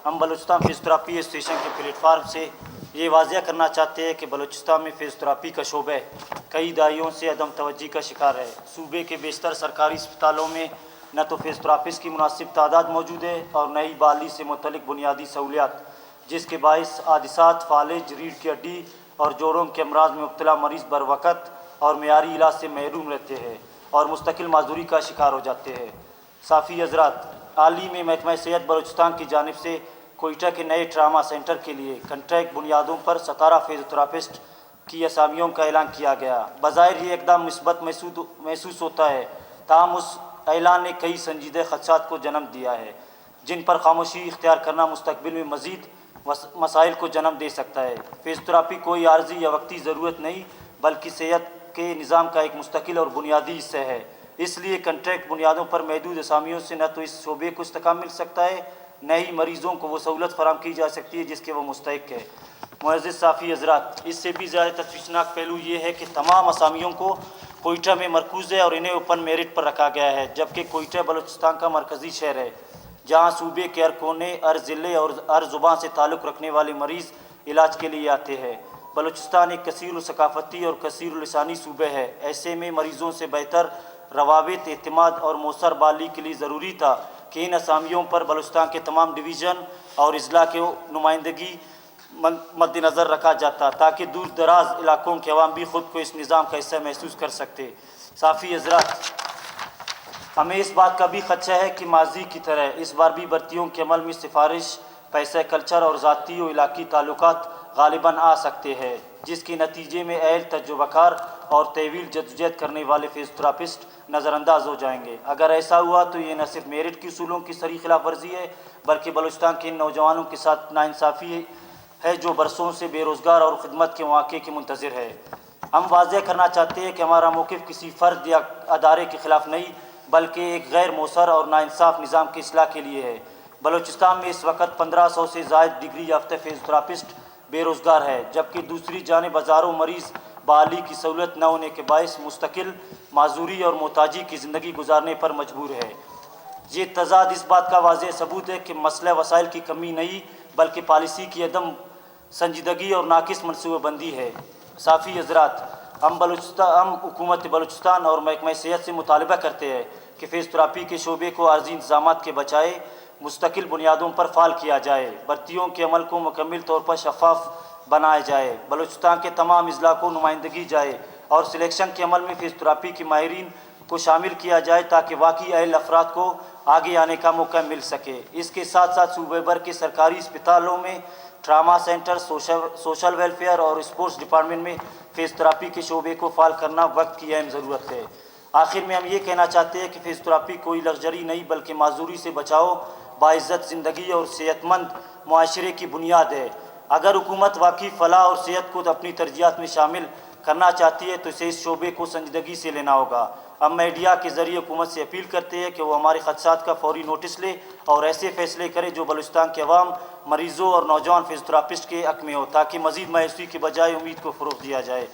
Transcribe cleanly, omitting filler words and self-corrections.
हम Balochistan physiotherapy association के platform से ये वाज़िया करना चाहते हैं कि बलूचिस्तान में फिजियोथेरेपी का शोबा कई दहाइयों से अदम तवज्जी का शिकार है। सूबे के बेशतर सरकारी अस्पतालों में न तो फिजियोथेरेपिस्ट की मुनासिब तादाद मौजूद है और नई बहाली से मुतल्लिक बुनियादी सहूलियात, जिसके बायस हादिसात, फालिज, रीढ़ की हड्डी और जोड़ों के अमराज में मुब्तला मरीज़ बर वक़्त और मेयारी इलाज से महरूम रहते हैं और मुस्तकिल माजूरी का शिकार हो जाते हैं। साफ़ी हज़रात, हाल ही में महकमा सेहत बलूचिस्तान की जानिब से कोयटा के नए ट्रामा सेंटर के लिए कंट्रैक्ट बुनियादों पर 17 फिजियोथेरेपिस्ट की असामियों का ऐलान किया गया। बज़ाहिर ये एकदम मुस्बत महसूस होता है, ताहम उस ऐलान ने कई संजीदा खदशात को जन्म दिया है जिन पर खामोशी इख्तियार करना मुस्तकबिल में मज़ीद मसाइल को जन्म दे सकता है। फिजियोथेरेपी कोई आर्जी या वक्ती ज़रूरत नहीं बल्कि सेहत के निज़ाम का एक मुस्तकिल और बुनियादी हिस्सा है। इसलिए कंट्रैक्ट बुनियादों पर महदूद असामियों से न तो इस शोबे को इस्तेकाम मिल सकता है, न ही मरीज़ों को वो सहूलत फराम की जा सकती है जिसके वो मुस्तहिक है। मुअज़्ज़िज़ साफ़ी हज़रात, इससे भी ज़्यादा तशवीशनाक पहलू ये है कि तमाम असामियों को कोयटा में मरकूज़ है और इन्हें ओपन मेरिट पर रखा गया है, जबकि कोयटा बलूचिस्तान का मरकज़ी शहर है जहाँ सूबे के हर कोने, हर ज़िले और हर ज़ुबान से ताल्लुक़ रखने वाले मरीज़ इलाज के लिए आते हैं। बलूचिस्तान एक कसीर सकाफ़ती और कसीर लिसानी सूबे है। ऐसे में मरीज़ों से बेहतर रवाबित, एतमाद और मौसर बाली के लिए ज़रूरी था कि इन असामियों पर बलूचिस्तान के तमाम डिवीज़न और अजला के नुमाइंदगी मद्देनज़र रखा जाता ताकि दूर दराज इलाकों के अवाम भी ख़ुद को इस निज़ाम का हिस्सा महसूस कर सकते। साफ़ी हज़रात, हमें इस बात का भी खदशा है कि माजी की तरह इस बार भी भर्तियों के अमल में सिफारिश, पैसा, कल्चर और ज़ाती और इलाकी ताल्लुकात गालिबन आ सकते हैं, जिसके नतीजे में अहल, तजुर्बाकार और तवील जद्दोजहद करने वाले फिजियोथेरेपिस्ट नज़रअंदाज हो जाएंगे। अगर ऐसा हुआ तो ये न सिर्फ मेरिट के उसूलों की सरी खिलाफ वर्जी है बल्कि बलूचिस्तान के इन नौजवानों के साथ नाइंसाफ़ी है जो बरसों से बेरोज़गार और खिदमत के मौके के मुंतज़िर है। हम वाज़ेह करना चाहते हैं कि हमारा मौक़िफ़ किसी फ़र्द या अदारे के ख़िलाफ़ नहीं बल्कि एक गैर मौसर और नाइंसाफ़ निज़ाम की इस्लाह के लिए है। बलूचिस्तान में इस वक्त 1500 से ज़ायद डिग्री याफ्ता फिजियोथेरेपिस्ट बेरोज़गार है, जबकि दूसरी जानिब हज़ारों मरीज़ बहाली की सहूलत न होने के बायस मुस्तकिल माजूरी और मोहताजी की ज़िंदगी गुजारने पर मजबूर है। ये तज़ाद इस बात का वाज़ेह सबूत है कि मसला वसाइल की कमी नहीं बल्कि पॉलिसी की अदम संजीदगी और नाकिस मनसूबाबंदी है। साफ़ी हज़रात, हम हुकूमत बलूचिस्तान और महकमा सेहत से मुतालबा करते हैं कि फिजियोथेरेपी के शोबे को आर्जी इंतज़ाम के बजाय मुस्तकिल बुनियादों पर फ़ाल किया जाए, भर्तियों के अमल को मुकम्मल तौर पर शफाफ बनाया जाए, बलूचिस्तान के तमाम अजला को नुमाइंदगी जाए और सिलेक्शन के अमल में फिजियोथेरेपी के माहिरीन को शामिल किया जाए ताकि वाकई अहल अफराद को आगे आने का मौका मिल सके। इसके साथ साथ सूबे भर के सरकारी अस्पतालों में ट्रामा सेंटर, सोशल वेलफेयर और स्पोर्ट्स डिपार्टमेंट में फिजियोथेरेपी के शोबे को फ़ाल करना वक्त की अहम ज़रूरत है। आखिर में हम ये कहना चाहते हैं कि फिजियोथेरेपी कोई लग्जरी नहीं बल्कि माजूरी से बचाओ, बाइज़्ज़त ज़िंदगी और सेहतमंद मुआशरे की बुनियाद है। अगर हुकूमत वाकई फ़लाह और सेहत को अपनी तरजीहात में शामिल करना चाहती है तो इसे इस शोबे को संजीदगी से लेना होगा। हम मीडिया के ज़रिए हुकूमत से अपील करते हैं कि वो हमारे खदशात का फौरी नोटिस ले और ऐसे फ़ैसले करे जो बलूचिस्तान के अवाम, मरीज़ों और नौजवान फिजियोथेरेपिस्ट के हक़ में हो ताकि मज़ीद मायूसी के बजाय उम्मीद को फ़रोग़ दिया जाए।